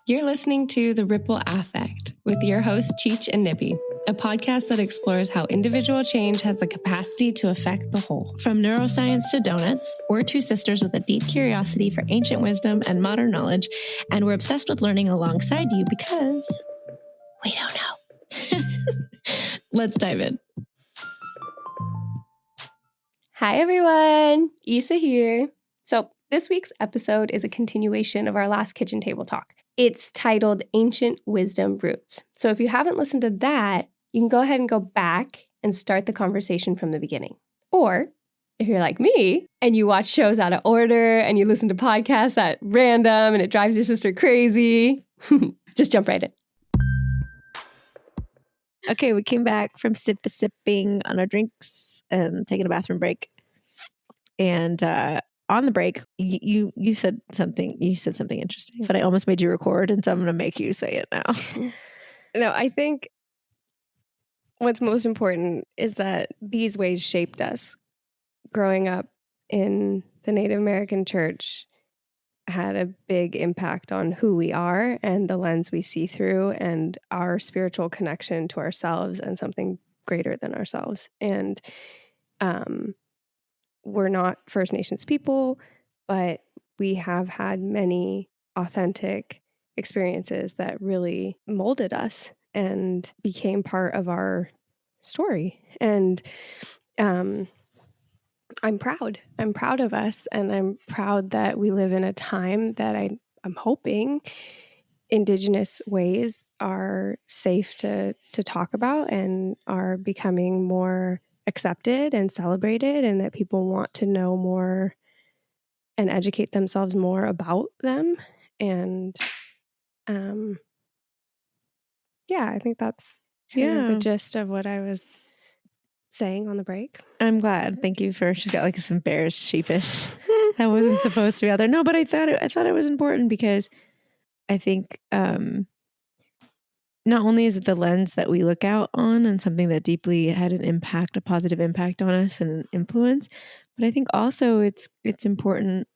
You're listening to The Ripple Affect with your hosts, Cheech and Nibby, a podcast that explores how individual change has the capacity to affect the whole. From neuroscience to donuts, we're two sisters with a deep curiosity for ancient wisdom and modern knowledge, and we're obsessed with learning alongside you because we don't know. Let's dive in. Hi, everyone. Issa here. So this week's episode is a continuation of our last kitchen table talk. It's titled Ancient Wisdom Roots. So if you haven't listened to that, you can go ahead and go back and start the conversation from the beginning. Or if you're like me and you watch shows out of order and you listen to podcasts at random and it drives your sister crazy, just jump right in. Okay, we came back from sipping on our drinks and taking a bathroom break. And on the break, you said something interesting, but I almost made you record, and so I'm going to make you say it now. No, I think what's most important is that these ways shaped us. Growing up in the Native American church had a big impact on who we are and the lens we see through and our spiritual connection to ourselves and something greater than ourselves. And we're not First Nations people, but we have had many authentic experiences that really molded us and became part of our story. And I'm proud. I'm proud of us, and I'm proud that we live in a time that I'm hoping indigenous ways are safe to talk about and are becoming more accepted and celebrated, and that people want to know more and educate themselves more about them. And I think that's kind of the gist of what I was saying on the break. I'm glad. Thank you for. She's got like some embarrassed, sheepish. That wasn't supposed to be out there. No, but I thought it was important because I think not only is it the lens that we look out on and something that deeply had an impact, a positive impact on us and an influence, but I think also it's important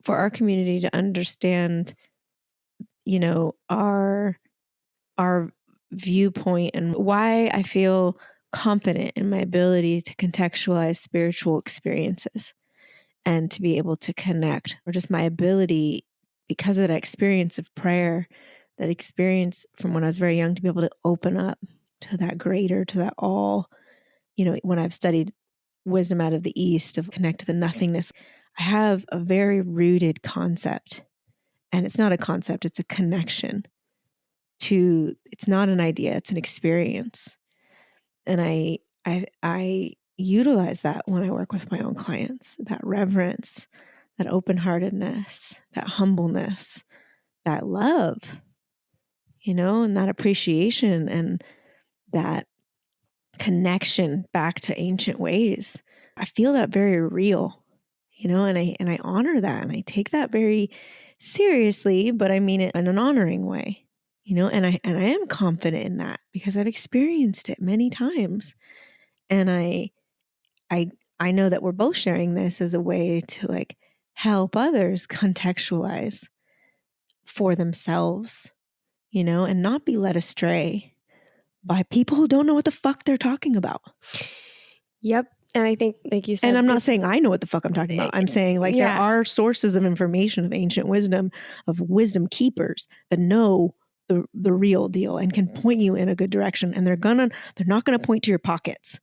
for our community to understand, our viewpoint and why I feel confident in my ability to contextualize spiritual experiences and to be able to connect, or just my ability because of that experience of prayer, that experience from when I was very young, to be able to open up to that greater, to that all. When I've studied wisdom out of the East, of connect to the nothingness, I have a very rooted concept. And it's not a concept, it's a connection to, it's not an idea, it's an experience. And I utilize that when I work with my own clients, that reverence, that open-heartedness, that humbleness, that love, and that appreciation and that connection back to ancient ways. I feel that very real, and I honor that, and I take that very seriously, but I mean it in an honoring way, and I am confident in that because I've experienced it many times. And I know that we're both sharing this as a way to help others contextualize for themselves, and not be led astray by people who don't know what the fuck they're talking about. Yep. And I think, like you said, and I'm not saying I know what the fuck I'm talking about. I'm saying there are sources of information, of ancient wisdom, of wisdom keepers that know the real deal and can point you in a good direction. And they're not going to point to your pockets.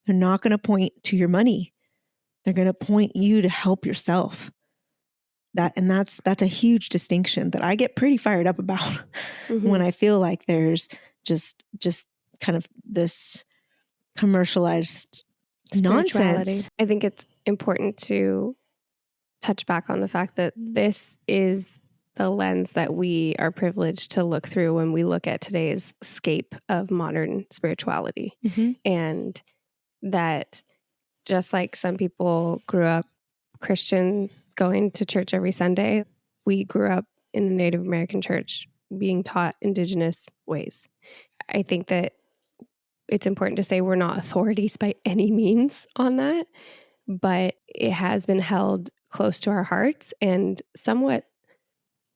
They're not going to point to your money. They're going to point you to help yourself. That's a huge distinction that I get pretty fired up about when I feel like there's just kind of this commercialized nonsense. I think it's important to touch back on the fact that this is the lens that we are privileged to look through when we look at today's scape of modern spirituality. And that just like some people grew up Christian, going to church every Sunday, we grew up in the Native American church being taught indigenous ways. I think that it's important to say we're not authorities by any means on that, but it has been held close to our hearts and somewhat,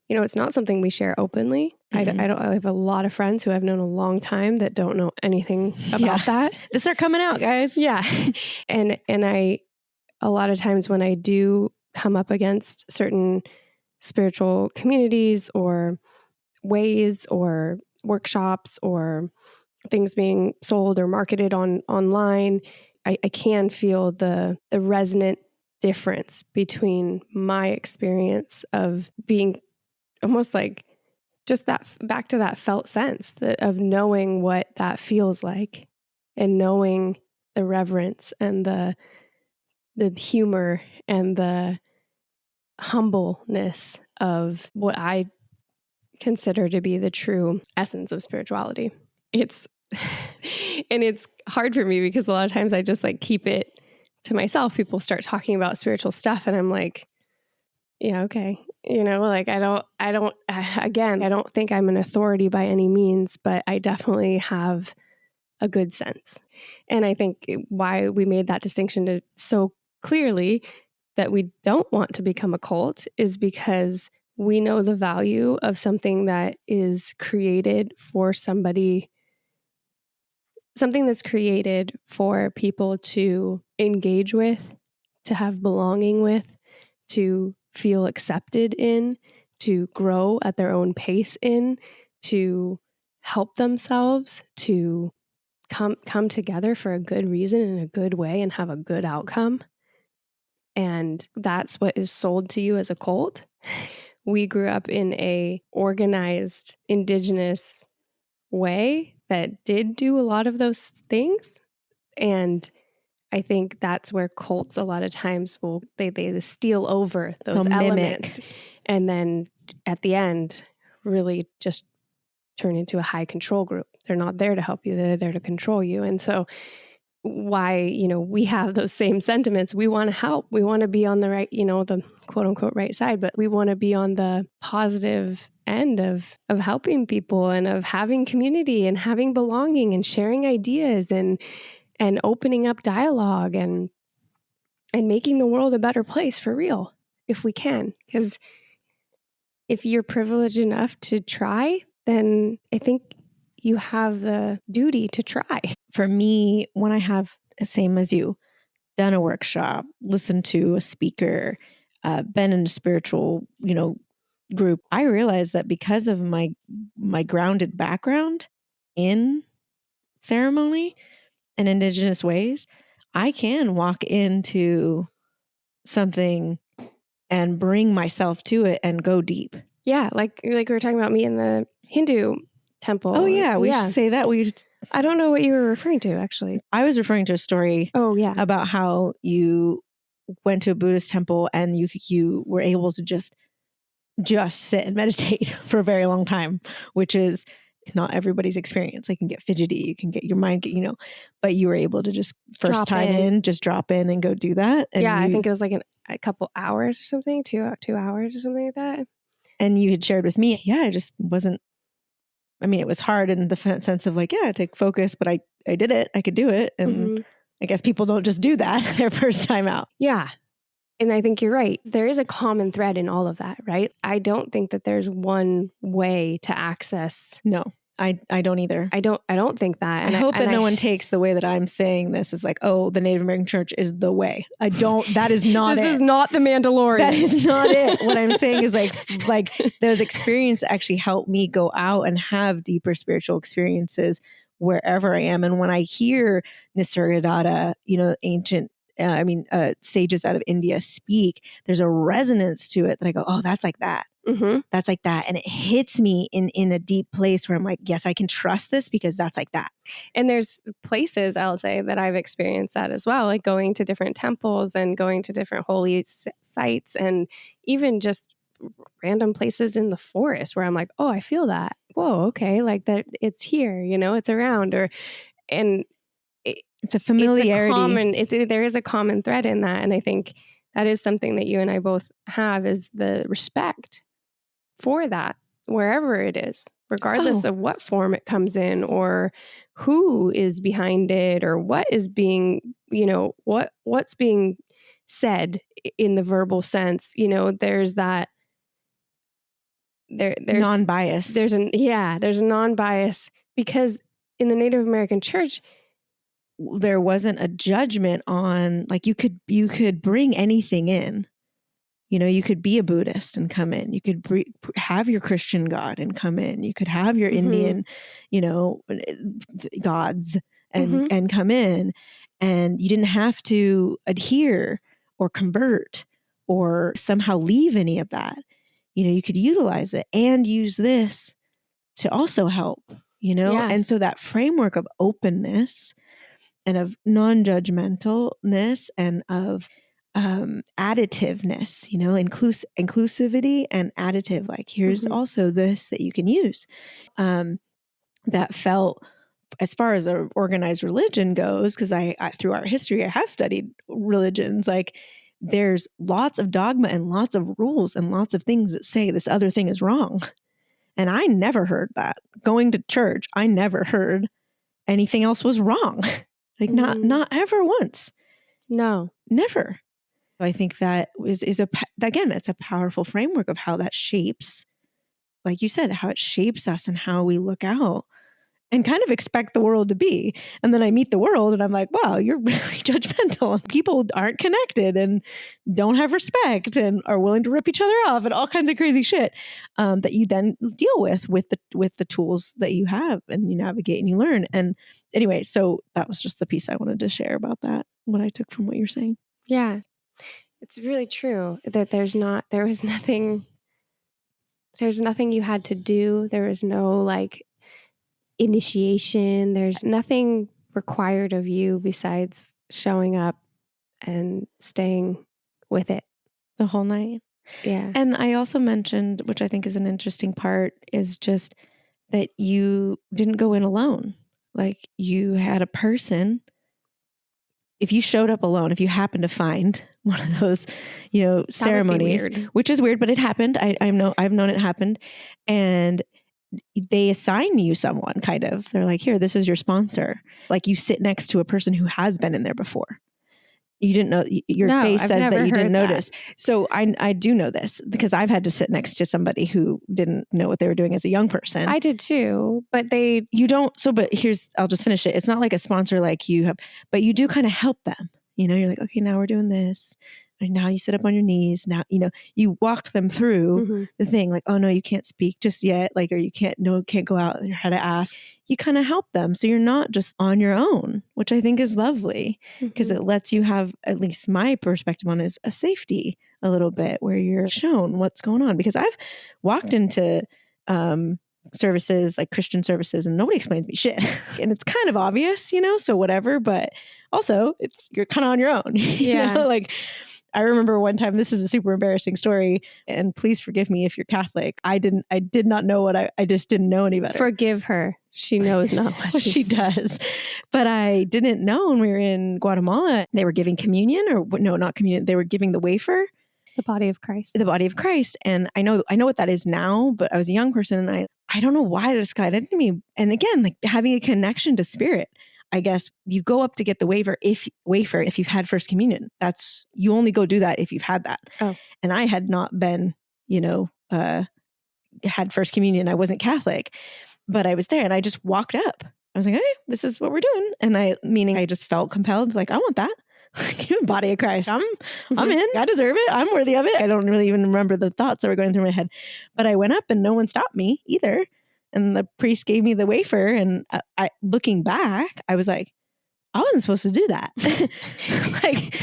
it's not something we share openly. I have a lot of friends who I've known a long time that don't know anything about that. They start coming out, guys. Yeah. And a lot of times when I do come up against certain spiritual communities or ways or workshops or things being sold or marketed online, I can feel the resonant difference between my experience of being almost like just that back to that felt sense of knowing what that feels like and knowing the reverence and the humor and the humbleness of what I consider to be the true essence of spirituality. It's and it's hard for me because a lot of times I just like keep it to myself. People start talking about spiritual stuff and I'm like, yeah, okay. Like I don't think I'm an authority by any means, but I definitely have a good sense. And I think why we made that distinction so clearly that we don't want to become a cult is because we know the value of something that is created for somebody, something that's created for people to engage with, to have belonging with, to feel accepted in, to grow at their own pace in, to help themselves, to come together for a good reason in a good way and have a good outcome. And that's what is sold to you as a cult. We grew up in a organized, indigenous way that did do a lot of those things. And I think that's where cults a lot of times they steal over those elements and then at the end really just turn into a high control group. They're not there to help you. They're there to control you. And so why, we have those same sentiments. We want to help. We want to be on the right, the quote unquote right side, but we want to be on the positive end of helping people and of having community and having belonging and sharing ideas and opening up dialogue and making the world a better place for real, if we can. Because if you're privileged enough to try, then I think you have the duty to try. For me, when I have, same as you, done a workshop, listened to a speaker, been in a spiritual, group, I realized that because of my grounded background in ceremony and indigenous ways, I can walk into something and bring myself to it and go deep. Yeah, like we were talking about me in the Hindu temple. Oh yeah, we should say that. I don't know what you were referring to, actually. I was referring to a story. Oh yeah, about how you went to a Buddhist temple and you were able to just sit and meditate for a very long time, which is not everybody's experience. They can get fidgety, you can get your mind, but you were able to just just drop in and go do that. And I think it was like a couple hours or something, 2 hours or something like that. And you had shared with me, I just wasn't, it was hard in the sense of like, take focus, but I did it, I could do it. And I guess people don't just do that their first time out. Yeah. And I think you're right. There is a common thread in all of that, right? I don't think that there's one way to access. No, I don't either. I don't think that. And I hope that no one takes the way that I'm saying this as like, oh, the Native American church is the way. That is not This is not the Mandalorian. That is not it. What I'm saying is like those experiences actually help me go out and have deeper spiritual experiences wherever I am. And when I hear Nisargadatta, ancient sages out of India speak, there's a resonance to it that I go, oh, that's like that. Mm-hmm. That's like that. And it hits me in a deep place where I'm like, yes, I can trust this because that's like that. And there's places, I'll say, that I've experienced that as well, like going to different temples and going to different holy sites and even just random places in the forest where I'm like, oh, I feel that. Whoa, okay, like that it's here, it's around. It's a familiarity. There is a common thread in that. And I think that is something that you and I both have, is the respect for that, wherever it is, regardless of what form it comes in or who is behind it or what is being, what's being said in the verbal sense. There's that there's non-bias. There's a non-bias, because in the Native American church, there wasn't a judgment on, like, you could bring anything in. You could be a Buddhist and come in. You could have your Christian God and come in. You could have your Indian, gods and come in. And you didn't have to adhere or convert or somehow leave any of that. You could utilize it and use this to also help, Yeah. And so that framework of openness and of non-judgmentalness and of additiveness, inclusivity and additive, like, here's also this that you can use. That felt, as far as an organized religion goes, because I through our history, I have studied religions, like, there's lots of dogma and lots of rules and lots of things that say this other thing is wrong. And I never heard that. Going to church, I never heard anything else was wrong. Like, not ever once. No. Never. I think that again, it's a powerful framework of how that shapes, like you said, how it shapes us and how we look out and kind of expect the world to be. And then I meet the world and I'm like, wow, you're really judgmental. People aren't connected and don't have respect and are willing to rip each other off and all kinds of crazy shit that you then deal with the tools that you have, and you navigate and you learn. And anyway, so that was just the piece I wanted to share about that, what I took from what you're saying. Yeah. It's really true that there's nothing you had to do. There was no like initiation. There's nothing required of you besides showing up and staying with it the whole night. Yeah. And I also mentioned, which I think is an interesting part, is just that you didn't go in alone. Like, you had a person. If you showed up alone, if you happened to find one of those, ceremonies, which is weird, but it happened. I've known it happened. And they assign you someone, kind of. They're like, here, this is your sponsor. Like, you sit next to a person who has been in there before. You didn't know, your face says that you didn't notice. So I do know this because I've had to sit next to somebody who didn't know what they were doing as a young person. I did too, but you don't. So, but I'll just finish it. It's not like a sponsor like you have, but you do kind of help them. You're like, okay, now we're doing this. And now you sit up on your knees. Now, you walked them through the thing, like, oh no, you can't speak just yet. Like, or you can't go out and how to ask. You kind of help them. So you're not just on your own, which I think is lovely because it lets you have, at least my perspective on it, is a safety a little bit where you're shown what's going on. Because I've walked into services, like Christian services, and nobody explains me shit. And it's kind of obvious, so whatever, but also you're kind of on your own. Like, I remember one time, this is a super embarrassing story, and please forgive me if you're Catholic. I did not know I just didn't know any better. Forgive her. She knows not what she does. But I didn't know when we were in Guatemala, they were giving communion, or no, not communion. They were giving the wafer. The body of Christ. The body of Christ. And I know what that is now, but I was a young person and I don't know why this guided me. And again, like, having a connection to spirit. I guess you go up to get the wafer if you've had first communion. You only go do that if you've had that. Oh. And I had not been, had first communion. I wasn't Catholic, but I was there and I just walked up. I was like, hey, this is what we're doing. And I just felt compelled, like, I want that. Give me body of Christ. I'm in. I deserve it. I'm worthy of it. I don't really even remember the thoughts that were going through my head, but I went up and no one stopped me either. And the priest gave me the wafer, and looking back, I was like, I wasn't supposed to do that.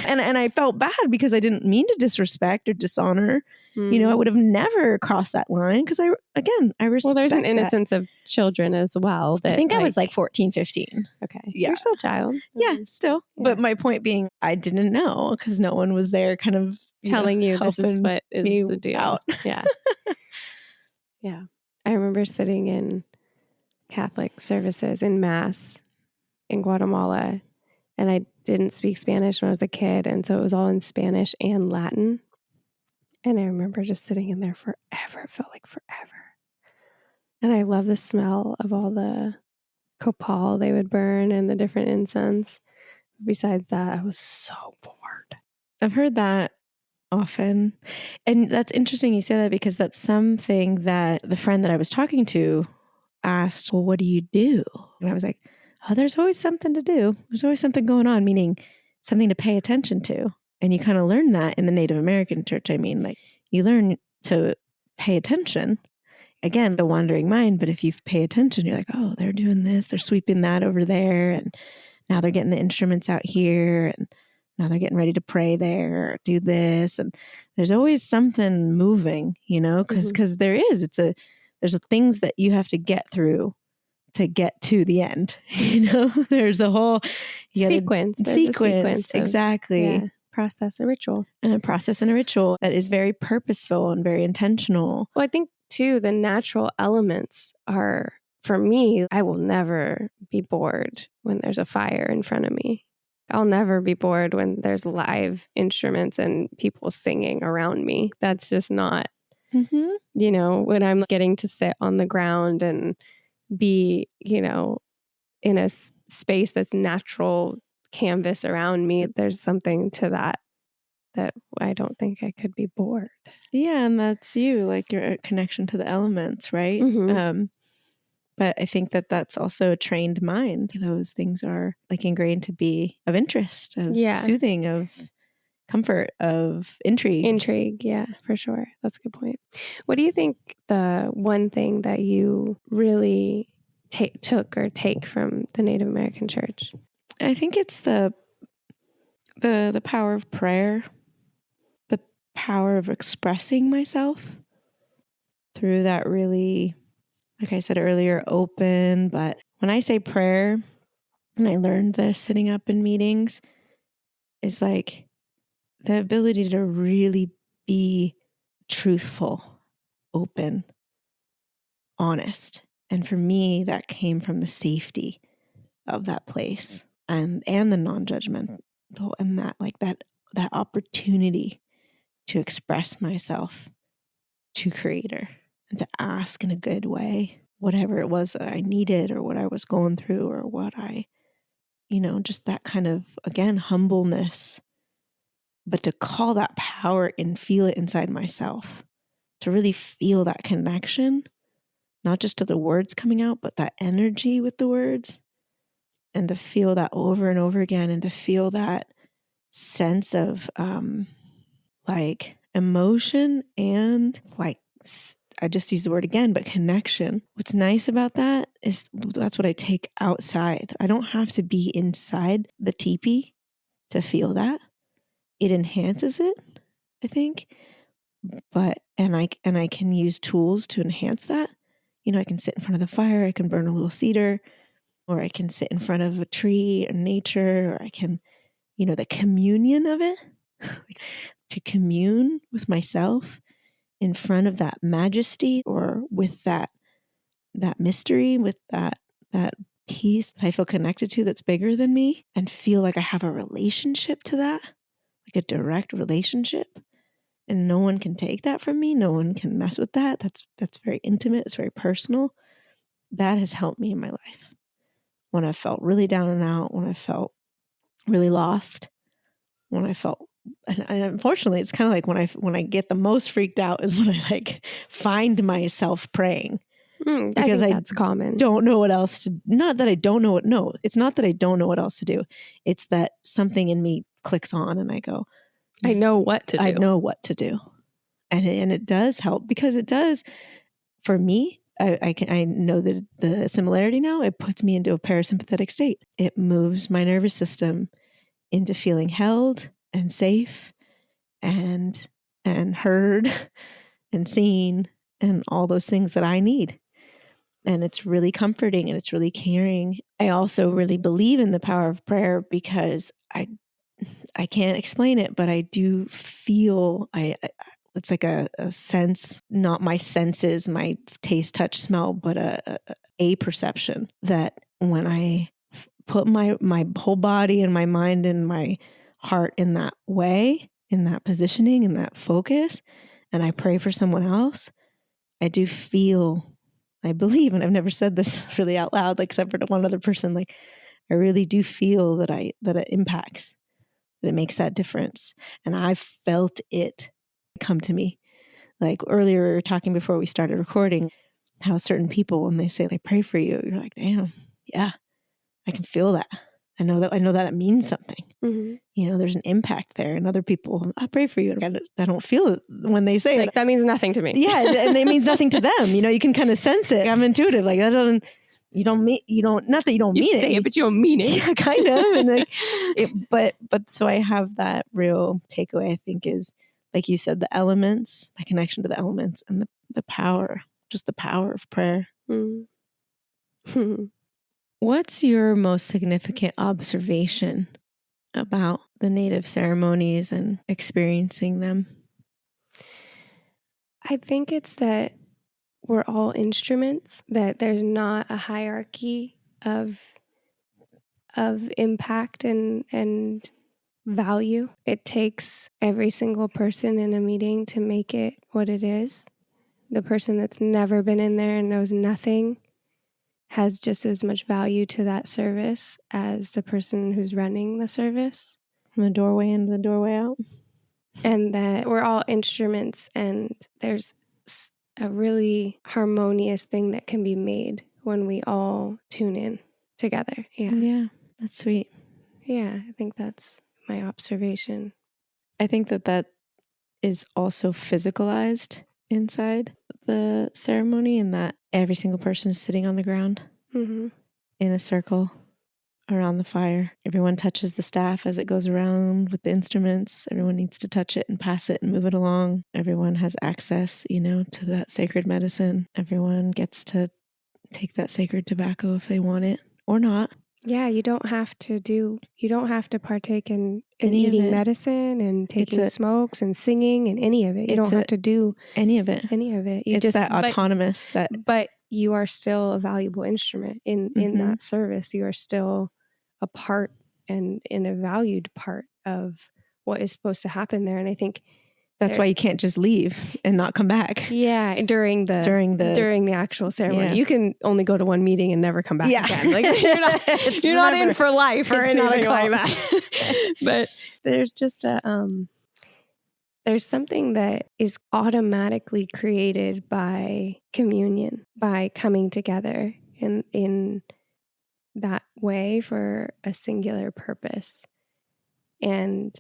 and I felt bad because I didn't mean to disrespect or dishonor. I would have never crossed that line because I respect. Well, there's an innocence of children as well. I think I was like 14, 15. Okay. Yeah. You're still a child. Yeah, still. Yeah. But my point being, I didn't know because no one was there kind of telling you this is what is the deal. Out. Yeah. Yeah. I remember sitting in Catholic services in Mass in Guatemala, and I didn't speak Spanish when I was a kid, and so it was all in Spanish and Latin. And I remember just sitting in there forever. It felt like forever. And I love the smell of all the copal they would burn and the different incense. Besides that, I was so bored. I've heard that often. And that's interesting you say that, because that's something that the friend that I was talking to asked, well, what do you do? And I was like, oh, there's always something to do. There's always something going on, meaning something to pay attention to. And you kind of learn that in the Native American church. I mean, like, you learn to pay attention. Again, the wandering mind, but if you pay attention, you're like, oh, they're doing this, they're sweeping that over there, and now they're getting the instruments out here, and now they're getting ready to pray there, or do this. And there's always something moving, because there's things that you have to get through to get to the end. There's a whole sequence. There's a sequence of, exactly. Process, a ritual. And a process and a ritual that is very purposeful and very intentional. Well, I think too, the natural elements are, for me, I will never be bored when there's a fire in front of me. I'll never be bored when there's live instruments and people singing around me. That's just not, when I'm getting to sit on the ground and be, in a space that's natural canvas around me. There's something to that I don't think I could be bored. Yeah, and that's you, like your connection to the elements, right? But I think that that's also a trained mind. Those things are like ingrained to be of interest, of soothing, of comfort, of intrigue. Intrigue, yeah, for sure. That's a good point. What do you think the one thing that you really took from the Native American church? I think it's the power of prayer, the power of expressing myself through that really, like I said earlier, open. But when I say prayer, and I learned this sitting up in meetings, is like the ability to really be truthful, open, honest. And for me, that came from the safety of that place and the non-judgmental, and that opportunity to express myself to Creator and to ask in a good way whatever it was that I needed, or what I was going through, or what I, just that kind of, again, humbleness, but to call that power and feel it inside myself, to really feel that connection, not just to the words coming out, but that energy with the words, and to feel that over and over again, and to feel that sense of like emotion and like, I just use the word again, but connection. What's nice about that is that's what I take outside. I don't have to be inside the teepee to feel that. It enhances it, I think. But and I can use tools to enhance that. I can sit in front of the fire, I can burn a little cedar, or I can sit in front of a tree or nature, or I can, the communion of it, to commune with myself in front of that majesty, or with that mystery, with that piece that I feel connected to that's bigger than me, and feel like I have a relationship to that, like a direct relationship. And no one can take that from me. No one can mess with that. That's very intimate. It's very personal. That has helped me in my life. When I felt really down and out, when I felt really lost, when I felt, and unfortunately, it's kind of like when I get the most freaked out is when I like find myself praying. Because I think that's common. Don't know what else to, not that I don't know what, no, it's not that I don't know what else to do. It's that something in me clicks on and I go, I know what to do. I know what to do. And it does help, because it does, for me, I know that the similarity now, it puts me into a parasympathetic state. It moves my nervous system into feeling held and safe and heard and seen and all those things that I need. And it's really comforting and it's really caring. I also really believe in the power of prayer, because I can't explain it, but I do feel it's like a sense, not my senses, my taste, touch, smell, but a perception that when I put my whole body and my mind and my heart in that way, in that positioning, in that focus, and I pray for someone else, I do feel, I believe, and I've never said this really out loud, like, except for to one other person, like I really do feel that it impacts that it makes that difference. And I felt it come to me. Like earlier, we were talking before we started recording, how certain people, when they say they pray for you, you're like, damn, yeah, I can feel that. I know that means something. Mm-hmm. You know, there's an impact there. And other people, I pray for you. And I don't feel it when they say like, it. That means nothing to me. Yeah. And it means nothing to them. You know, you can kind of sense it. I'm intuitive. Like that doesn't, not that you don't mean it. You say it, but you don't mean it. Yeah, kind of. And like, but so I have that real takeaway, I think, is like you said, the elements, my connection to the elements and the power, just the power of prayer. Mm-hmm. What's your most significant observation about the native ceremonies and experiencing them? I think it's that we're all instruments, that there's not a hierarchy of impact and value. It takes every single person in a meeting to make it what it is. The person that's never been in there and knows nothing has just as much value to that service as the person who's running the service. From the doorway in, the doorway out. And that we're all instruments, and there's a really harmonious thing that can be made when we all tune in together. Yeah, that's sweet. Yeah, I think that's my observation. I think that is also physicalized inside the ceremony, and that every single person is sitting on the ground in a circle around the fire. Everyone touches the staff as it goes around with the instruments. Everyone needs to touch it and pass it and move it along. Everyone has access, to that sacred medicine. Everyone gets to take that sacred tobacco if they want it or not. Yeah, you don't have to partake in eating medicine and taking smokes and singing and any of it. You don't have to do any of it. It's that autonomous but you are still a valuable instrument in that service. You are still a part and a valued part of what is supposed to happen there. And I think that's why you can't just leave and not come back. Yeah, during the actual ceremony, you can only go to one meeting and never come back again. Like you're not in for life or anything like that. But there's just there's something that is automatically created by communion, by coming together in that way for a singular purpose. And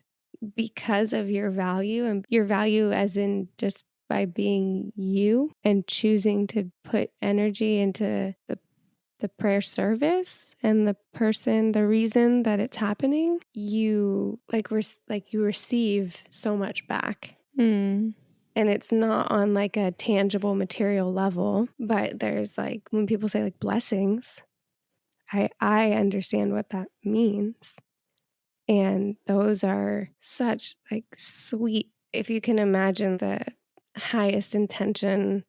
because of your value, and your value as in just by being you and choosing to put energy into the prayer service and the reason that it's happening, you you receive so much back. And it's not on like a tangible material level, but there's like when people say like blessings, I understand what that means. And those are such like sweet, if you can imagine the highest intention,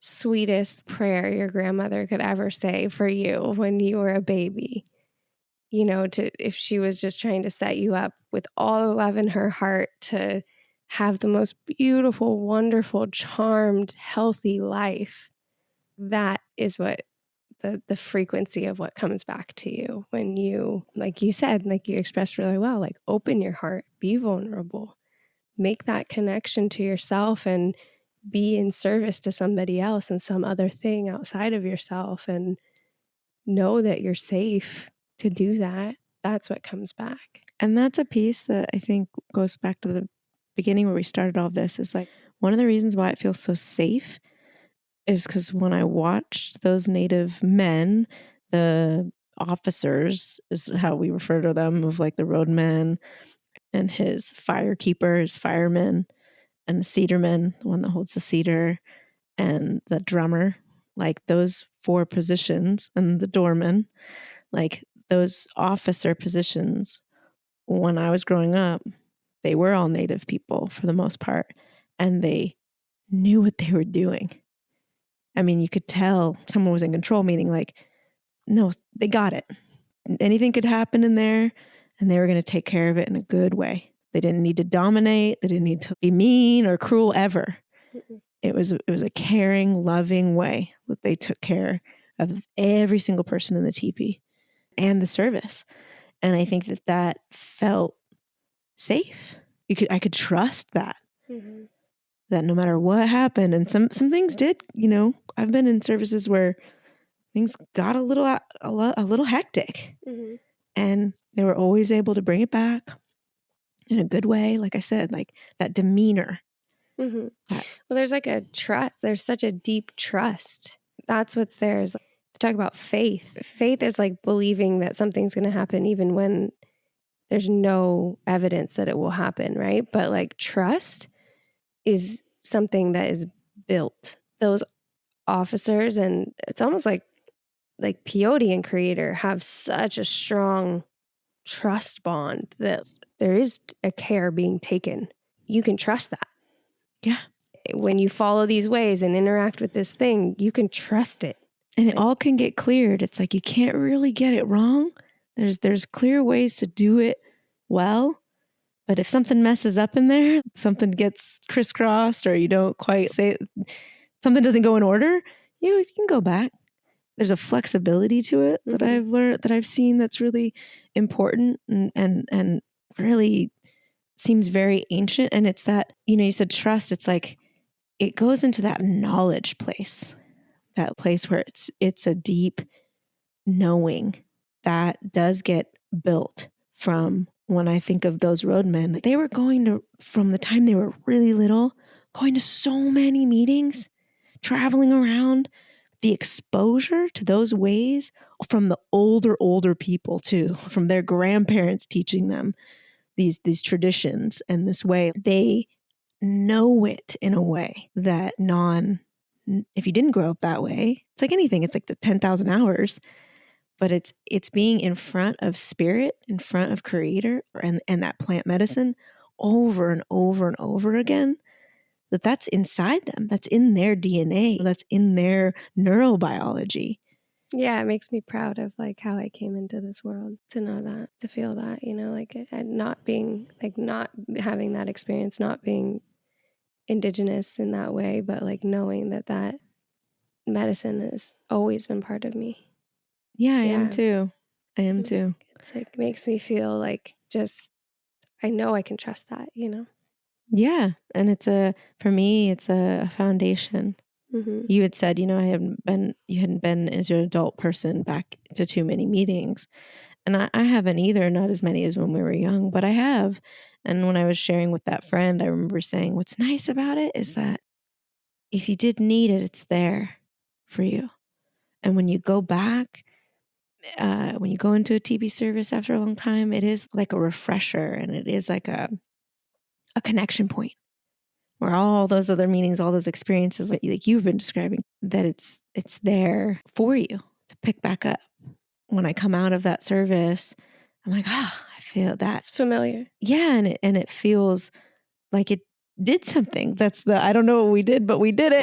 sweetest prayer your grandmother could ever say for you when you were a baby, if she was just trying to set you up with all the love in her heart to have the most beautiful, wonderful, charmed, healthy life. That is what the frequency of what comes back to you when you, like you said, like you expressed really well, like open your heart, be vulnerable, make that connection to yourself and be in service to somebody else and some other thing outside of yourself, and know that you're safe to do that. That's what comes back. And that's a piece that I think goes back to the beginning where we started all this, is like one of the reasons why it feels so safe is because when I watched those Native men, the officers is how we refer to them, of like the roadman and his firekeeper, his fireman, and the cedarman, the one that holds the cedar, and the drummer, like those 4 positions, and the doorman, like those officer positions, when I was growing up, they were all Native people for the most part, and they knew what they were doing. I mean, you could tell someone was in control, meaning like, no, they got it. Anything could happen in there, and they were going to take care of it in a good way. They didn't need to dominate. They didn't need to be mean or cruel ever. It was a caring, loving way that they took care of every single person in the teepee and the service. And I think that felt safe. I could trust that. Mm-hmm. That no matter what happened, and some things did, I've been in services where things got a little hectic, Mm-hmm. and they were always able to bring it back in a good way. Like I said, like that demeanor. Mm-hmm. Well, there's like a trust. There's such a deep trust. That's what's there. Is to talk about faith. Faith is like believing that something's going to happen even when there's no evidence that it will happen, right? But like trust is something that is built. Those officers, and it's almost like Peyote and Creator have such a strong trust bond that there is a care being taken. You can trust that. Yeah. When you follow these ways and interact with this thing, you can trust it. And it all can get cleared. It's like you can't really get it wrong. There's clear ways to do it well. But if something messes up in there, something gets crisscrossed, or you don't quite say, something doesn't go in order, you can go back. There's a flexibility to it that I've learned, that I've seen, that's really important and really seems very ancient. And it's that, you said trust. It's like it goes into that knowledge place, that place where it's a deep knowing that does get built from. When I think of those roadmen, they were going to, from the time they were really little, going to so many meetings, traveling around, the exposure to those ways from the older people too, from their grandparents teaching them these traditions and this way. They know it in a way that if you didn't grow up that way, it's like anything, it's like the 10,000 hours. But it's being in front of spirit, in front of Creator, and that plant medicine over and over and over again. That's inside them. That's in their DNA. That's in their neurobiology. Yeah, it makes me proud of like how I came into this world, to know that, to feel that, like not being like, not having that experience, not being indigenous in that way, but like knowing that medicine has always been part of me. Yeah, I am too. It's like, makes me feel like just, I know I can trust that, Yeah. And for me, it's a foundation. Mm-hmm. You had said, you hadn't been as an adult person back to too many meetings. And I haven't either, not as many as when we were young, but I have. And when I was sharing with that friend, I remember saying, what's nice about it is that if you did need it, it's there for you. And when you go back, when you go into a TB service after a long time, it is like a refresher, and it is like a connection point where all those other meetings, all those experiences like you've been describing, that it's there for you to pick back up. When I come out of that service, I'm like, I feel that. It's familiar. Yeah, and it feels like it did something. That's I don't know what we did, but we did it.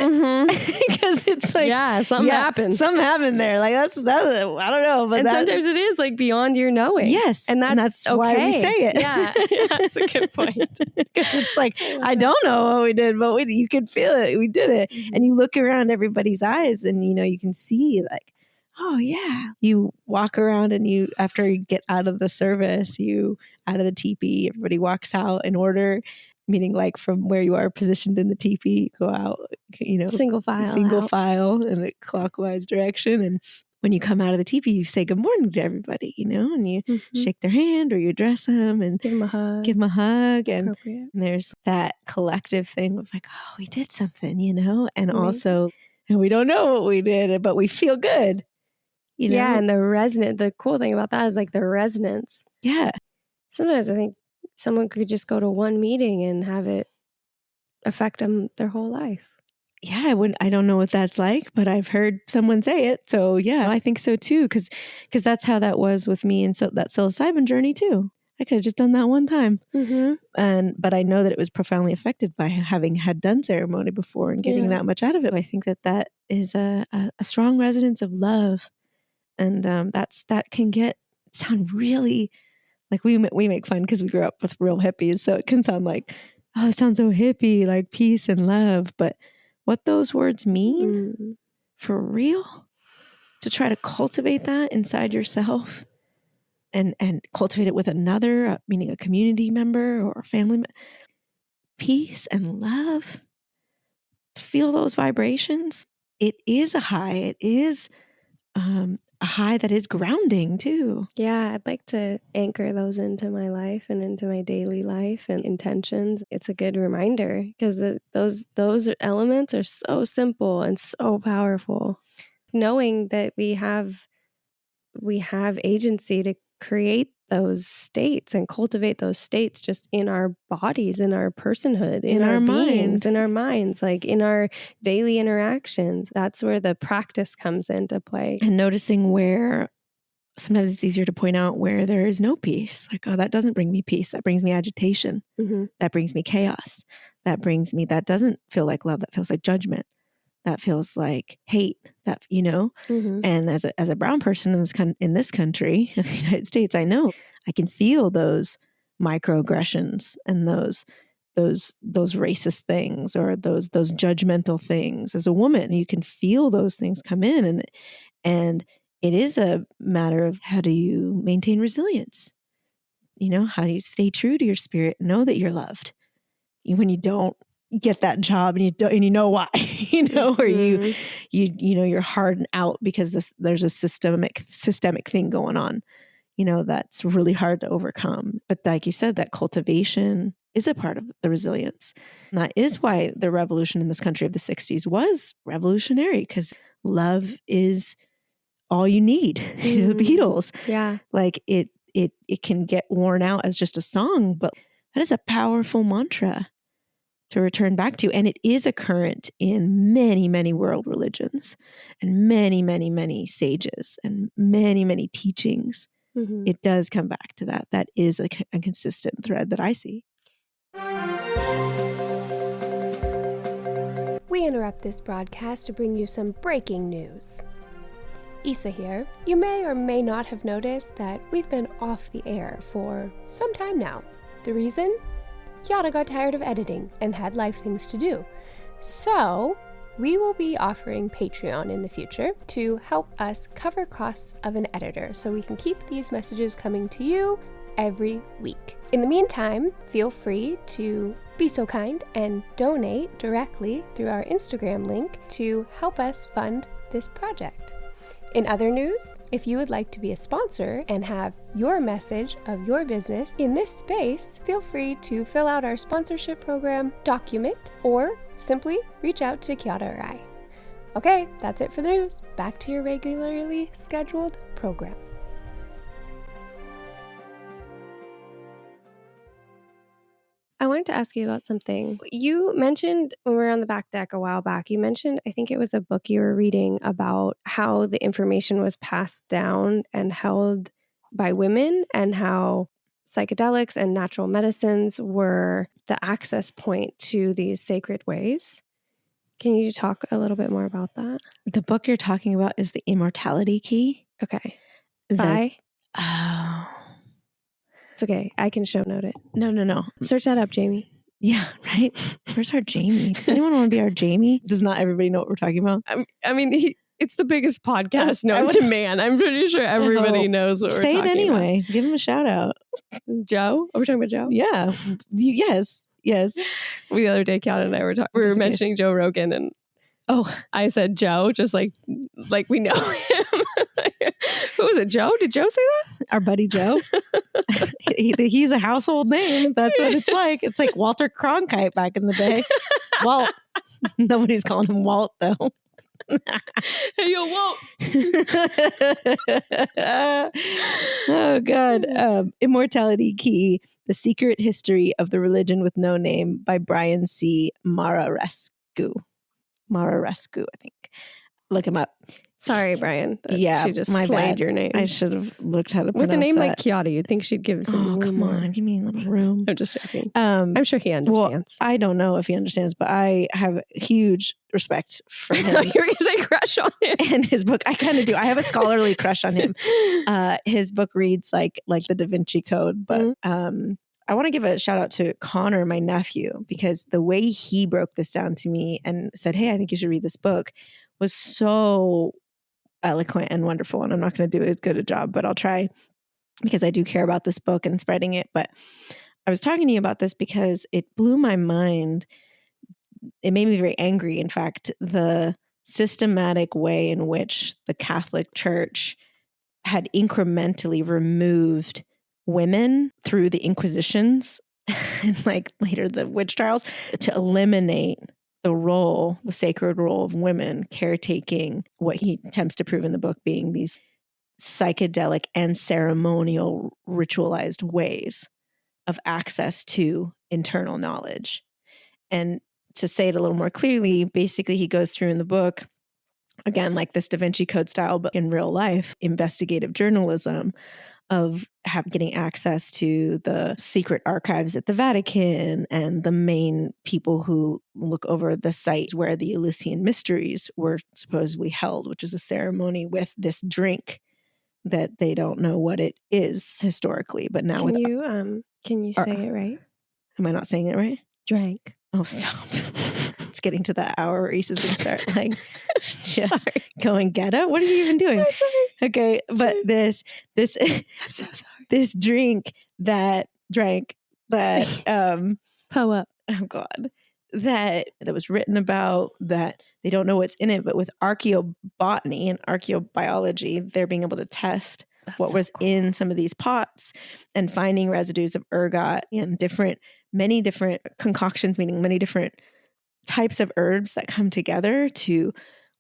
Because it's like, something happened. Something happened there. Like that's I don't know, but sometimes it is like beyond your knowing. Yes, and that's okay. Why we say it. Yeah, that's a good point. Because it's like, I don't know what we did, but you can feel it. We did it, and you look around everybody's eyes, and you can see like, oh yeah. You walk around, and after you get out of the service, out of the teepee, everybody walks out in order. Meaning like from where you are positioned in the teepee, go out, single file in a clockwise direction. And when you come out of the teepee, you say good morning to everybody, and you shake their hand or you address them and give them a hug. And there's that collective thing of like, oh, we did something, and also, and we don't know what we did, but we feel good, Yeah, and the cool thing about that is like the resonance. Yeah. Sometimes I think someone could just go to one meeting and have it affect them their whole life. Yeah, I don't know what that's like, but I've heard someone say it. So yeah, I think so too. Cause that's how that was with me. And so that psilocybin journey too. I could have just done that one time. But I know that it was profoundly affected by having had done ceremony before and getting that much out of it. I think that is a strong resonance of love. And that can sound really, like we make fun because we grew up with real hippies. So it can sound like, oh, it sounds so hippie, like peace and love. But what those words mean for real, to try to cultivate that inside yourself and cultivate it with another, meaning a community member or a family member. Peace and love, feel those vibrations. It is a high. It is a high that is grounding too. Yeah, I'd like to anchor those into my life and into my daily life and intentions. It's a good reminder because those elements are so simple and so powerful. Knowing that we have agency to create those states and cultivate those states just in our bodies, in our personhood, in our beings, in our minds, like in our daily interactions. That's where the practice comes into play. And noticing where sometimes it's easier to point out where there is no peace. Like, oh, that doesn't bring me peace. That brings me agitation. Mm-hmm. That brings me chaos. That doesn't feel like love. That feels like judgment. That feels like hate. That, Mm-hmm. And as a brown person in this country, in the United States, I know I can feel those microaggressions and those racist things or those judgmental things. As a woman, you can feel those things come in, and it is a matter of how do you maintain resilience? How do you stay true to your spirit, know that you're loved when you don't get that job and you know why, or Mm-hmm. you're hardened out because there's a systemic thing going on, that's really hard to overcome. But like you said, that cultivation is a part of the resilience. And that is why the revolution in this country of the 60s was revolutionary, because love is all you need. The Beatles. Yeah. Like it can get worn out as just a song, but that is a powerful mantra to return back to. And it is a current in many, many world religions and many, many, many sages and many, many teachings. Mm-hmm. It does come back to that. That is a consistent thread that I see. We interrupt this broadcast to bring you some breaking news. Isa here. You may or may not have noticed that we've been off the air for some time now. The reason? Chiara got tired of editing and had life things to do. So, we will be offering Patreon in the future to help us cover costs of an editor so we can keep these messages coming to you every week. In the meantime, feel free to be so kind and donate directly through our Instagram link to help us fund this project. In other news, if you would like to be a sponsor and have your message of your business in this space, feel free to fill out our sponsorship program document or simply reach out to Chiara or I. Okay, that's it for the news. Back to your regularly scheduled program. I wanted to ask you about something. You mentioned when we were on the back deck a while back, you mentioned, I think it was a book you were reading about how the information was passed down and held by women and how psychedelics and natural medicines were the access point to these sacred ways. Can you talk a little bit more about that? The book you're talking about is The Immortality Key. Okay. Bye. It's okay. I can show note it. No. Search that up, Jamie. Yeah, right? Where's our Jamie? Does anyone want to be our Jamie? Does not everybody know what we're talking about? I mean, it's the biggest podcast known to man. I'm pretty sure everybody knows what we're talking about. Say it anyway. Give him a shout out. Joe? Are we talking about Joe? Yeah. Yes. The other day, Kat and I were talking. We were mentioning Joe Rogan, and I said Joe, just like we know him. Who was it? Joe? Did Joe say that? Our buddy Joe. He's a household name. That's what it's like. It's like Walter Cronkite back in the day. Walt. Nobody's calling him Walt though. Hey, yo, Walt. Oh God. Immortality Key: The Secret History of the Religion with No Name by Brian C. Mararescu, I think. Look him up. Sorry, Brian. Yeah, she just my slayed bad. your name. I should have looked how to pronounce with a name that. like Chiara. You'd think she'd give some room. Come on, give me a little room. I'm just joking. I'm sure he understands. Well, I don't know if he understands, but I have huge respect for him. You're gonna say crush on him and his book. I kind of do. I have a scholarly crush on him. His book reads like the Da Vinci Code, but I want to give a shout out to Connor, my nephew, because the way he broke this down to me and said, "Hey, I think you should read this book," was so eloquent and wonderful. And I'm not going to do as good a job, but I'll try. because I do care about this book and spreading it. But I was talking to you about this because it blew my mind. It made me very angry, in fact, the systematic way in which the Catholic Church had incrementally removed women through the Inquisitions and like later the witch trials to eliminate the sacred role of women caretaking what he attempts to prove in the book being these psychedelic and ceremonial ritualized ways of access to internal knowledge. And to say it a little more clearly, basically he goes through in the book, again, like this Da Vinci Code style, but in real life, investigative journalism of getting access to the secret archives at the Vatican and the main people who look over the site where the Eleusinian mysteries were supposedly held, which is a ceremony with this drink that they don't know what it is historically. But now Can you say it right? Am I not saying it right? Drank. Oh, stop. It's getting to that hour where Issa's going to start like just going ghetto. What are you even doing? Okay. But this, I'm so sorry. This drink that Poe up. Oh God, that was written about, that they don't know what's in it, but with archaeobotany and archaeobiology, they're being able to test what was in some of these pots and finding residues of ergot and many different concoctions, meaning many different types of herbs that come together to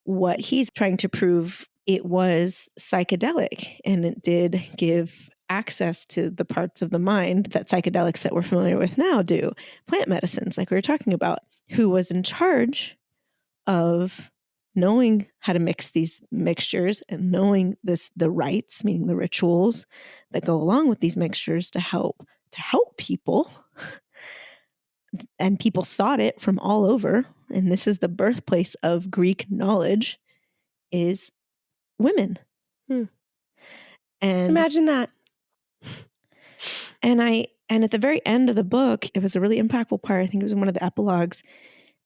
what he's trying to prove it was psychedelic. And it did give access to the parts of the mind that psychedelics that we're familiar with now do. Plant medicines, like we were talking about, who was in charge of knowing how to mix these mixtures and knowing the rites, meaning the rituals that go along with these mixtures to help people. And people sought it from all over. And this is the birthplace of Greek knowledge, is women. And imagine that. And at the very end of the book, it was a really impactful part. I think it was in one of the epilogues.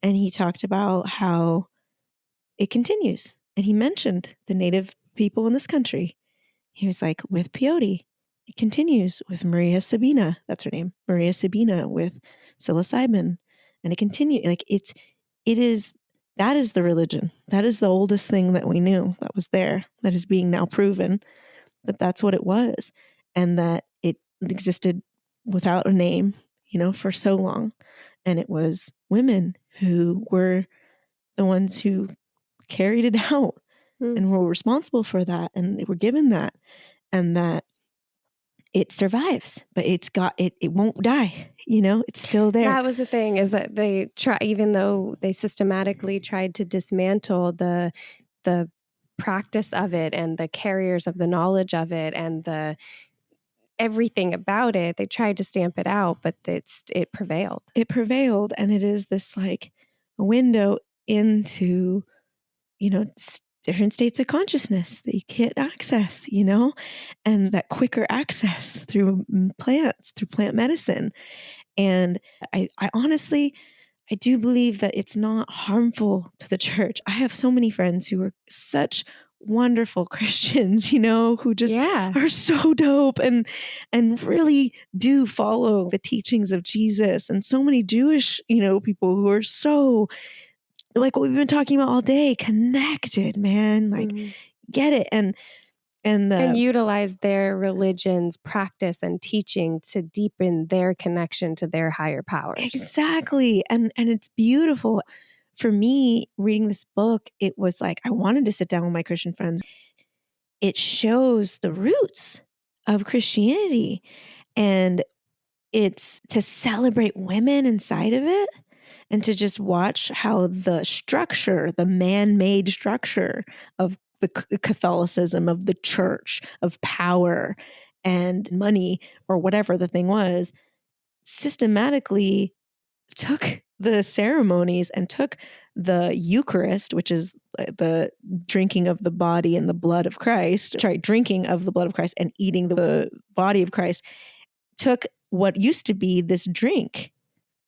And he talked about how it continues. And he mentioned the native people in this country. He was like, with peyote, it continues with Maria Sabina. That's her name. Maria Sabina with psilocybin. And it continues. Like that is the religion. That is the oldest thing that we knew that was there, that is being now proven that that's what it was. And that it existed without a name, for so long. And it was women who were the ones who carried it out and were responsible for that. And they were given that, and that it survives, but it won't die. It's still there. That was the thing, is that they try, even though they systematically tried to dismantle the practice of it and the carriers of the knowledge of it and the everything about it, they tried to stamp it out, but it prevailed. It prevailed, and it is this like a window into, different states of consciousness that you can't access, and that quicker access through plants, through plant medicine. And I honestly, I do believe that it's not harmful to the church. I have so many friends who are such wonderful Christians, who just are so dope and really do follow the teachings of Jesus. And so many Jewish, people who are so, like what we've been talking about all day, connected, man, like get it. And utilize their religion's practice and teaching to deepen their connection to their higher powers. Exactly. And it's beautiful. For me, reading this book, it was like, I wanted to sit down with my Christian friends. It shows the roots of Christianity, and it's to celebrate women inside of it, and to just watch how the man-made structure of the Catholicism, of the church, of power and money, or whatever the thing was, systematically took the ceremonies and took the Eucharist, which is the drinking of the body and the blood of Christ, drinking of the blood of Christ and eating the body of Christ, took what used to be this drink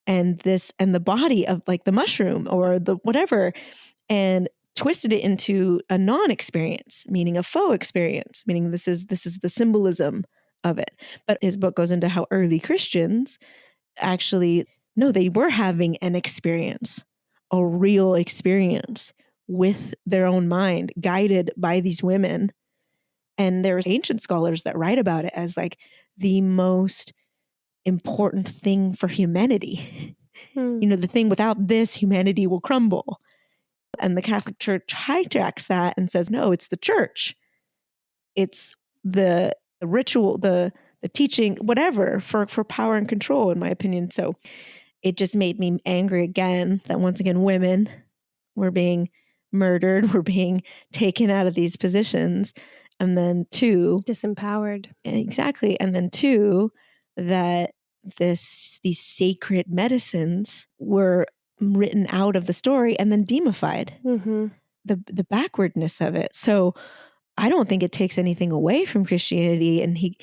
and the body of like the mushroom or the whatever, and twisted it into a non-experience, meaning a faux experience, meaning this is the symbolism of it. But his book goes into how early Christians actually, no, they were having an experience, a real experience with their own mind, guided by these women. And there's ancient scholars that write about it as like the most important thing for humanity. You know, the thing without this, humanity will crumble. And the Catholic Church hijacks that and says, no, it's the church. It's the ritual, the teaching, whatever, for power and control, in my opinion. So it just made me angry again that once again, women were being murdered, were being taken out of these positions. And then two, disempowered. Exactly. And then two, that these sacred medicines were written out of the story and then demified. The backwardness of it. So I don't think it takes anything away from Christianity. And he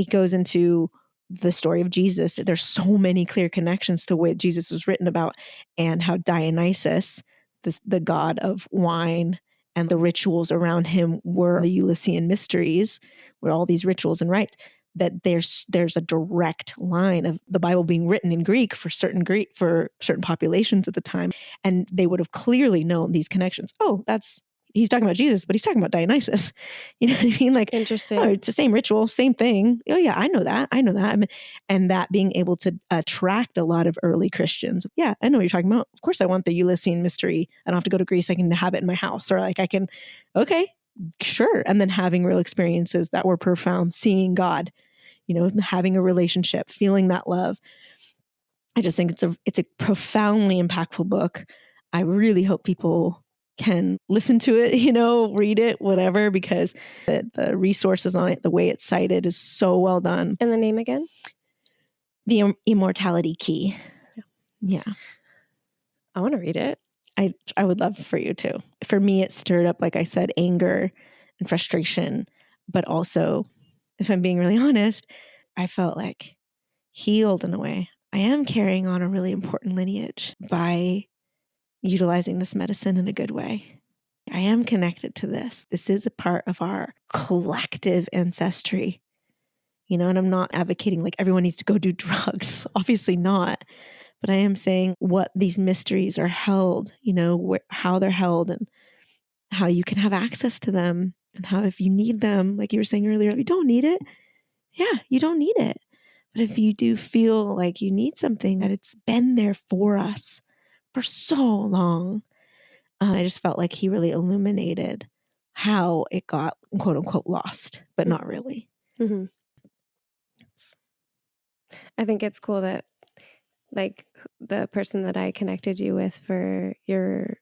goes into the story of Jesus. There's so many clear connections to what Jesus was written about, and how Dionysus, the god of wine, and the rituals around him were the Eleusinian mysteries, were all these rituals and rites, that there's a direct line of the Bible being written in Greek for certain populations at the time, and they would have clearly known these connections. Oh, he's talking about Jesus, but he's talking about Dionysus. You know what I mean? Like, interesting. Oh, it's the same ritual, same thing. Oh yeah, I know that. I mean, and that being able to attract a lot of early Christians. Yeah, I know what you're talking about. Of course, I want the Eleusinian mystery. I don't have to go to Greece. I can have it in my house, or like I can. Okay, sure. And then having real experiences that were profound, seeing God, you know, having a relationship, feeling that love. I just think it's a profoundly impactful book. I really hope people can listen to it, you know, read it, whatever, because the resources on it, the way it's cited is so well done. And the name again? The Immortality Key. Yeah. I want to read it. I would love for you to. For me, it stirred up, like I said, anger and frustration, but also, if I'm being really honest, I felt like healed in a way. I am carrying on a really important lineage by utilizing this medicine in a good way. I am connected to this. This is a part of our collective ancestry, you know, and I'm not advocating like everyone needs to go do drugs. Obviously not. But I am saying what these mysteries are held, you know, how they're held, and how you can have access to them, and how if you need them, like you were saying earlier, if you don't need it, yeah, you don't need it. But if you do feel like you need something, that it's been there for us for so long. I just felt like he really illuminated how it got quote unquote lost, but not really. Mm-hmm. I think it's cool that like the person that I connected you with for your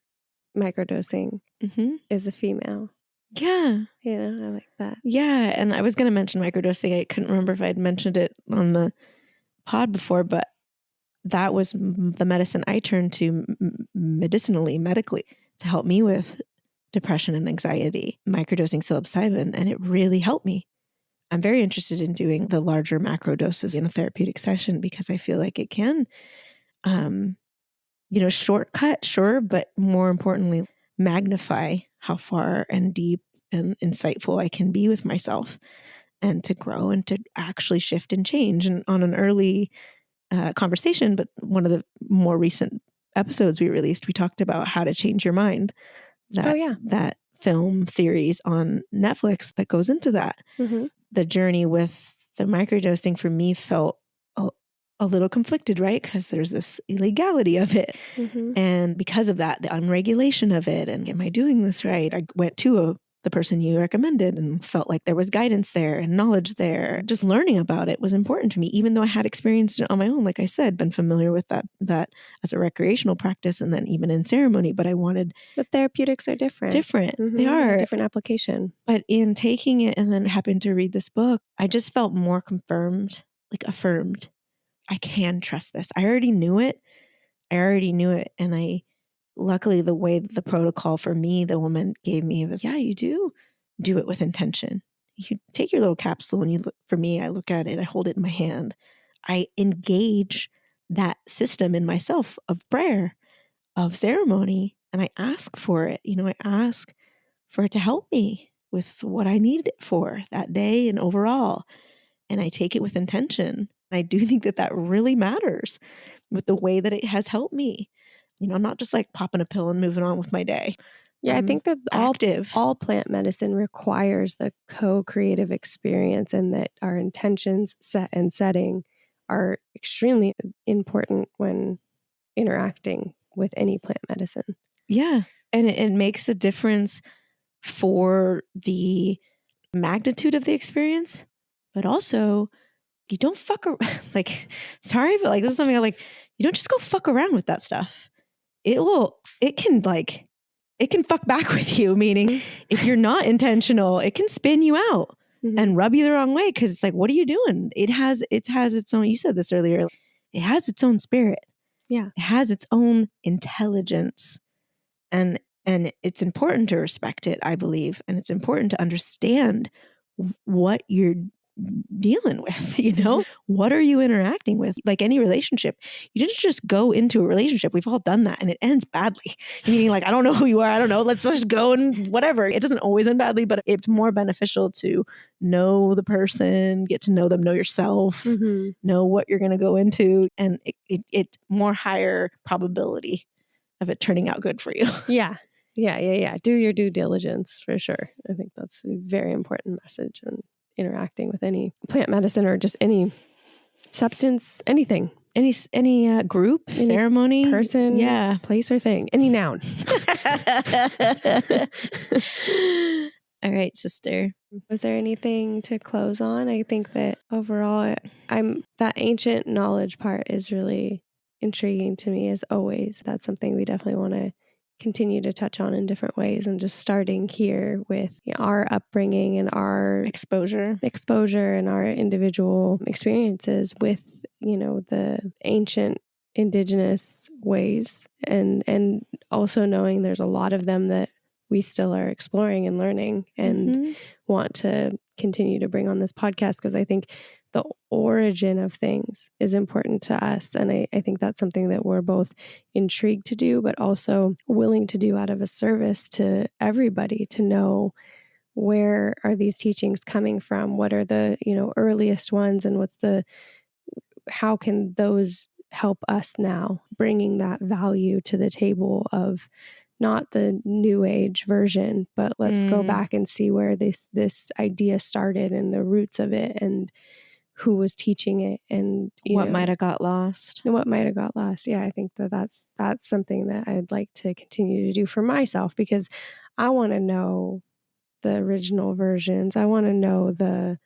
microdosing is a female. Yeah. You know, I like that. Yeah. And I was going to mention microdosing. I couldn't remember if I'd mentioned it on the pod before, but that was the medicine I turned to medically to help me with depression and anxiety, microdosing psilocybin, and it really helped me. I'm very interested in doing the larger macro doses in a therapeutic session because I feel like it can, you know, shortcut, sure, but more importantly, magnify how far and deep and insightful I can be with myself, and to grow and to actually shift and change. And on an early conversation, but one of the more recent episodes we released, we talked about How to Change Your Mind. That film series on Netflix that goes into that. Mm-hmm. The journey with the microdosing for me felt a little conflicted, right? Because there's this illegality of it. Mm-hmm. And because of that, the unregulation of it, and am I doing this right? I went to the person you recommended and felt like there was guidance there and knowledge there. Just learning about it was important to me, even though I had experienced it on my own. Like I said, been familiar with that as a recreational practice, and then even in ceremony, but I wanted... The therapeutics are different. Mm-hmm. They are. Different application. But in taking it and then happened to read this book, I just felt more confirmed, like affirmed. I can trust this. I already knew it. And luckily, the way the protocol for me, the woman gave me was, yeah, you do it with intention. You take your little capsule and for me, I look at it, I hold it in my hand. I engage that system in myself of prayer, of ceremony, and I ask for it. You know, I ask for it to help me with what I need it for that day and overall. and I take it with intention. I do think that that really matters with the way that it has helped me. You know, I'm not just like popping a pill and moving on with my day. Yeah, I think that Active. all plant medicine requires the co-creative experience, and that our intentions set and setting are extremely important when interacting with any plant medicine. Yeah. And it makes a difference for the magnitude of the experience, but also you don't fuck around. Like, sorry, but like, this is something I like, you don't just go fuck around with that stuff. It can fuck back with you. Meaning if you're not intentional, it can spin you out and rub you the wrong way. Cause it's like, what are you doing? It has its own, you said this earlier, it has its own spirit. Yeah. It has its own intelligence. And it's important to respect it, I believe. And it's important to understand what you're dealing with, you know? What are you interacting with? Like any relationship, you didn't just go into a relationship. We've all done that and it ends badly. Meaning like, I don't know who you are. I don't know. Let's just go and whatever. It doesn't always end badly, but it's more beneficial to know the person, get to know them, know yourself, know what you're going to go into. And it more higher probability of it turning out good for you. Yeah. Do your due diligence for sure. I think that's a very important message when interacting with any plant medicine or just any substance, anything. Any group, Any ceremony, person, place or thing, any noun. All right, sister. Was there anything to close on? I think that overall, that ancient knowledge part is really intriguing to me as always. That's something we definitely want to continue to touch on in different ways, and just starting here with our upbringing and our exposure and our individual experiences with, the ancient indigenous ways, and also knowing there's a lot of them that we still are exploring and learning and want to continue to bring on this podcast, because I think the origin of things is important to us. And I think that's something that we're both intrigued to do, but also willing to do out of a service to everybody, to know where are these teachings coming from? What are the, earliest ones, and how can those help us now, bringing that value to the table of not the new age version, but let's go back and see where this idea started and the roots of it and who was teaching it, and what might have got lost. Yeah, I think that's something that I'd like to continue to do for myself, because I want to know the original versions. I want to know the,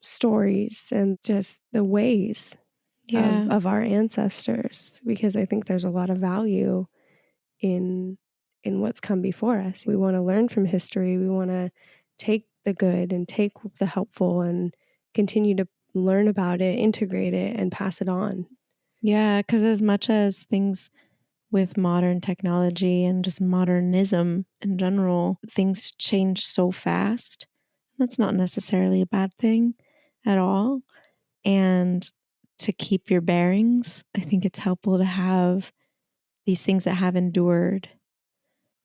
stories and just the ways of our ancestors, because I think there's a lot of value in what's come before us. We want to learn from history. We want to take the good and take the helpful and continue to learn about it, integrate it, and pass it on. Yeah, because as much as things with modern technology and just modernism in general, things change so fast. That's not necessarily a bad thing at all. And to keep your bearings, I think it's helpful to have these things that have endured,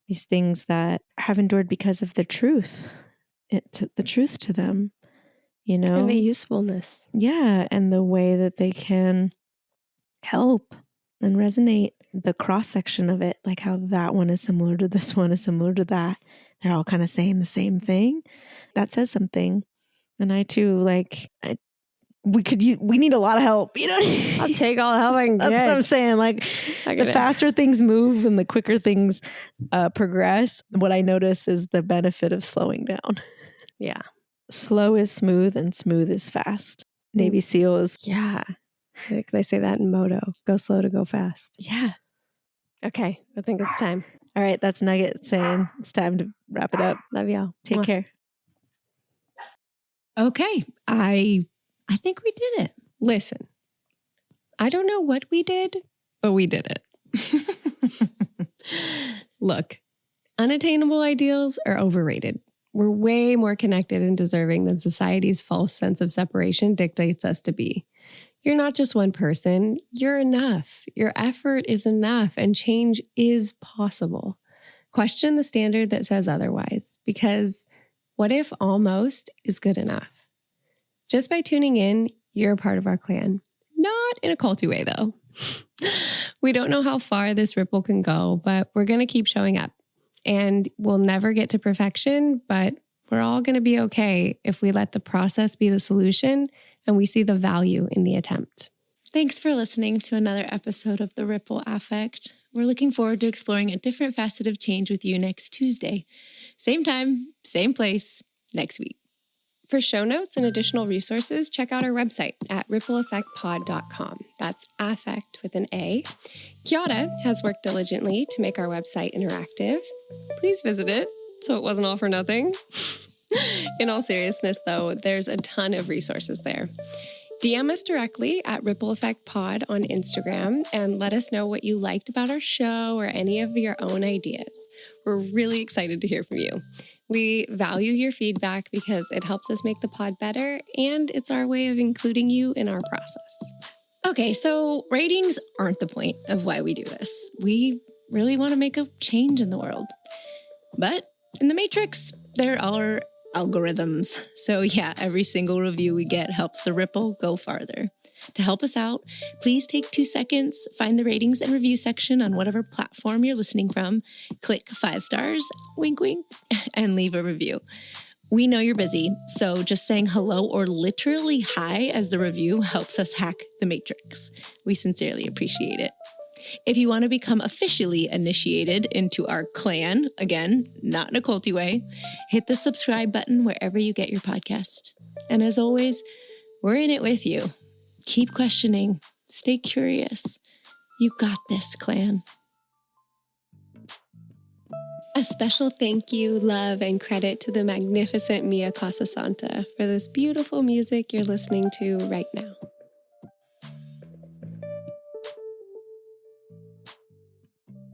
these things that have endured because of the truth, the truth to them, And the usefulness. Yeah, and the way that they can help and resonate, the cross-section of it, like how that one is similar to this one is similar to that. They're all kind of saying the same thing. That says something. And I too, we need a lot of help, I'll take all the help I can get. That's what I'm saying. Like the faster things move and the quicker things progress, what I notice is the benefit of slowing down. Yeah. Slow is smooth and smooth is fast. Navy SEAL is... Yeah. They say that in Moto. Go slow to go fast. Yeah. Okay. I think it's time. All right. That's Nugget saying it's time to wrap it up. Love y'all. Take care. Okay. I think we did it. Listen, I don't know what we did, but we did it. Look, unattainable ideals are overrated. We're way more connected and deserving than society's false sense of separation dictates us to be. You're not just one person. You're enough. Your effort is enough, and change is possible. Question the standard that says otherwise, because what if almost is good enough? Just by tuning in, you're part of our clan. Not in a culty way, though. We don't know how far this ripple can go, but we're going to keep showing up. And we'll never get to perfection, but we're all going to be okay if we let the process be the solution and we see the value in the attempt. Thanks for listening to another episode of The Ripple Affect. We're looking forward to exploring a different facet of change with you next Tuesday. Same time, same place, next week. For show notes and additional resources, check out our website at rippleeffectpod.com. That's affect with an A. Chiara has worked diligently to make our website interactive. Please visit it so it wasn't all for nothing. In all seriousness, though, there's a ton of resources there. DM us directly at Ripple Effect Pod on Instagram and let us know what you liked about our show or any of your own ideas. We're really excited to hear from you. We value your feedback because it helps us make the pod better and it's our way of including you in our process. Okay, so ratings aren't the point of why we do this. We really want to make a change in the world. But in the Matrix, there are algorithms. So yeah, every single review we get helps the ripple go farther. To help us out, please take 2 seconds, find the ratings and review section on whatever platform you're listening from, click 5 stars, wink, wink, and leave a review. We know you're busy, so just saying hello or literally hi as the review helps us hack the Matrix. We sincerely appreciate it. If you want to become officially initiated into our clan, again, not in a culty way, hit the subscribe button wherever you get your podcast. And as always, we're in it with you. Keep questioning. Stay curious. You got this, clan. A special thank you, love, and credit to the magnificent Mia Casasanta for this beautiful music you're listening to right now.